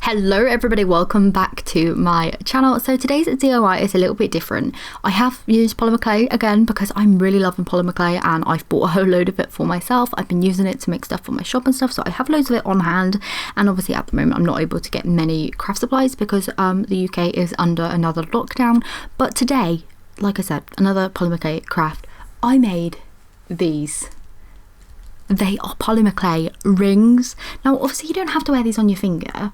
Hello everybody, welcome back to my channel. So today's DIY is a little bit different. I have used polymer clay again because I'm really loving polymer clay and I've bought a whole load of it for myself. I've been using it to make stuff for my shop and stuff, so I have loads of it on hand. And obviously at the moment I'm not able to get many craft supplies because the UK is under another lockdown. But today, like I said, another polymer clay craft. I made these. They are polymer clay rings. Now obviously you don't have to wear these on your finger,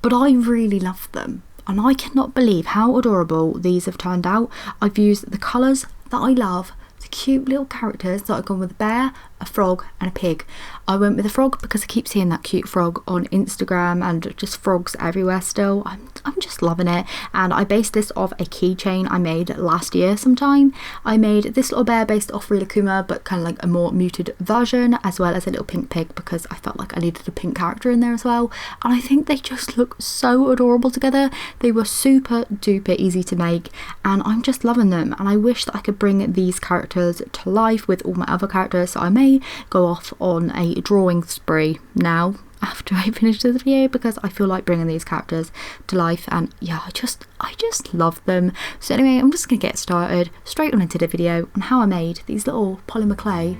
but I really love them and I cannot believe how adorable these have turned out. I've used the colours that I love, the cute little characters that I've gone with a bear, a frog and a pig. I went with a frog because I keep seeing that cute frog on Instagram and just frogs everywhere still. I'm just loving it. And I based this off a keychain I made last year sometime. I made this little bear based off Rilakkuma, but kind of like a more muted version, as well as a little pink pig because I felt like I needed a pink character in there as well. And I think they just look so adorable together. They were super duper easy to make and I'm just loving them. And I wish that I could bring these characters to life with all my other characters, so I may go off on a drawing spree now after I finish this video because I feel like bringing these characters to life. And yeah, I just love them. So anyway, I'm just gonna get started straight on into the video on how I made these little polymer clay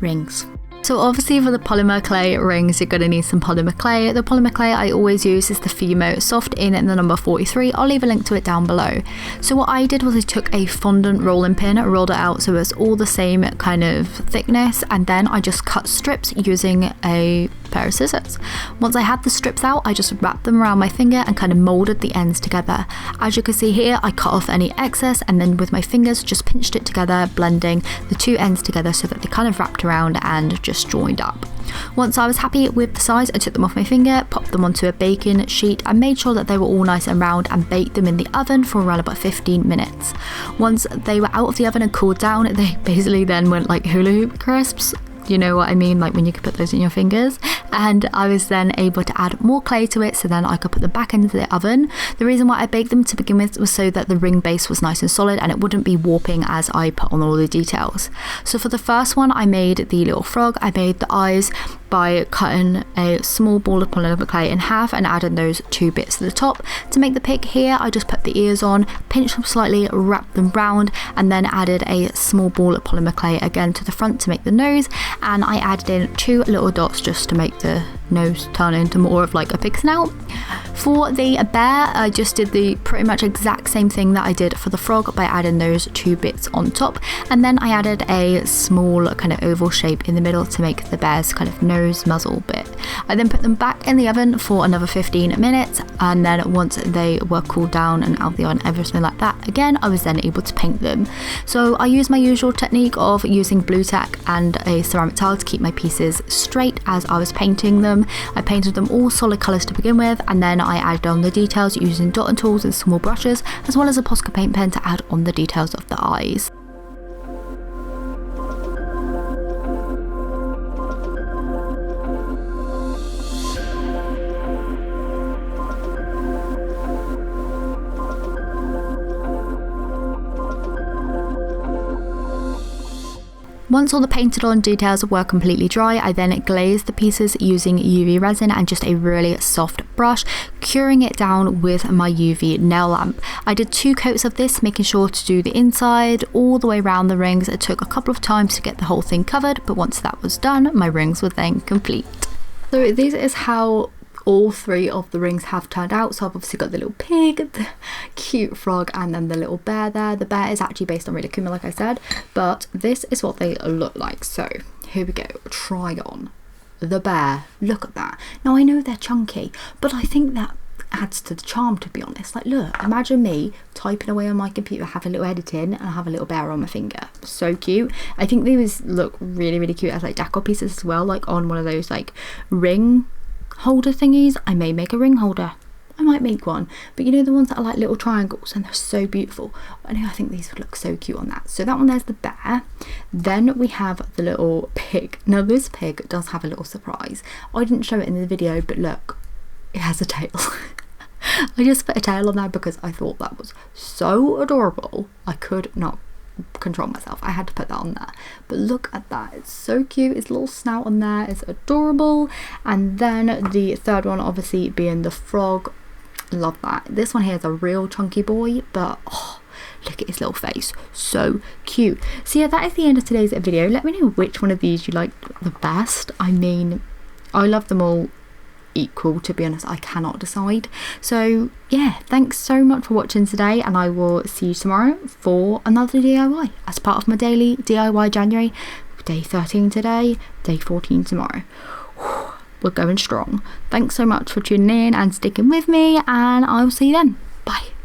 rings. So obviously for the polymer clay rings you're going to need some polymer clay. The polymer clay I always use is the Pebeo Soft in the number 43. I'll leave a link to it down below. So what I did was I took a fondant rolling pin, rolled it out so it's all the same kind of thickness, and then I just cut strips using a pair of scissors. Once I had the strips out, I just wrapped them around my finger and kind of molded the ends together. As you can see here, I cut off any excess and then with my fingers just pinched it together, blending the two ends together so that they kind of wrapped around and just joined up. Once I was happy with the size, I took them off my finger, popped them onto a baking sheet and made sure that they were all nice and round and baked them in the oven for around about 15 minutes. Once they were out of the oven and cooled down, they basically then went like hula hoop crisps. You know what I mean, like when you could put those in your fingers. And I was then able to add more clay to it so then I could put them back into the oven. The reason why I baked them to begin with was so that the ring base was nice and solid and it wouldn't be warping as I put on all the details. So for the first one I made the little frog. I made the eyes by cutting a small ball of polymer clay in half and adding those two bits to the top. To make the pig here, I just put the ears on, pinched them slightly, wrapped them round, and then added a small ball of polymer clay again to the front to make the nose. And I added in two little dots just to make the nose turn into more of like a pig snout. For the bear, I just did the pretty much exact same thing that I did for the frog by adding those two bits on top, and then I added a small kind of oval shape in the middle to make the bear's kind of nose muzzle bit. I then put them back in the oven for another 15 minutes, and then once they were cooled down and out of the oven, everything like that, again I was then able to paint them. So I used my usual technique of using blue tack and a ceramic tile to keep my pieces straight as I was painting them. I painted them all solid colours to begin with, and then I added on the details using dotting tools and small brushes, as well as a Posca paint pen to add on the details of the eyes. Once all the painted on details were completely dry, I then glazed the pieces using UV resin and just a really soft brush, curing it down with my UV nail lamp. I did 2 coats of this, making sure to do the inside all the way around the rings. It took a couple of times to get the whole thing covered, but once that was done, my rings were then complete. So this is how all 3 of the rings have turned out. So I've obviously got the little pig, the cute frog, and then the little bear there. The bear is actually based on Rilakkuma, like I said, but this is what they look like. So here we go, try on the bear. Look at that. Now I know they're chunky, but I think that adds to the charm, to be honest. Like look, imagine me typing away on my computer, have a little editing, and I have a little bear on my finger. So cute. I think these look really cute as like decor pieces as well, like on one of those like ring holder thingies. I may make a ring holder. I might make one, but you know the ones that are like little triangles and they're so beautiful. I think these would look so cute on that. So that one there's the bear. Then we have the little pig. Now this pig does have a little surprise. I didn't show it in the video, but look, it has a tail. I just put a tail on there because I thought that was so adorable. I could not control myself. I had to put that on there. But look at that, it's so cute. Its little snout on there is adorable. And then the third one obviously being the frog. Love that. This one here is a real chunky boy, but oh, look at his little face, so cute. So yeah, that is the end of today's video. Let me know which one of these you liked the best. I mean, I love them all equal, to be honest. I cannot decide. So yeah, thanks so much for watching today, and I will see you tomorrow for another DIY as part of my daily DIY January. Day 13 today, day 14 tomorrow. We're going strong. Thanks so much for tuning in and sticking with me, and I will see you then. Bye.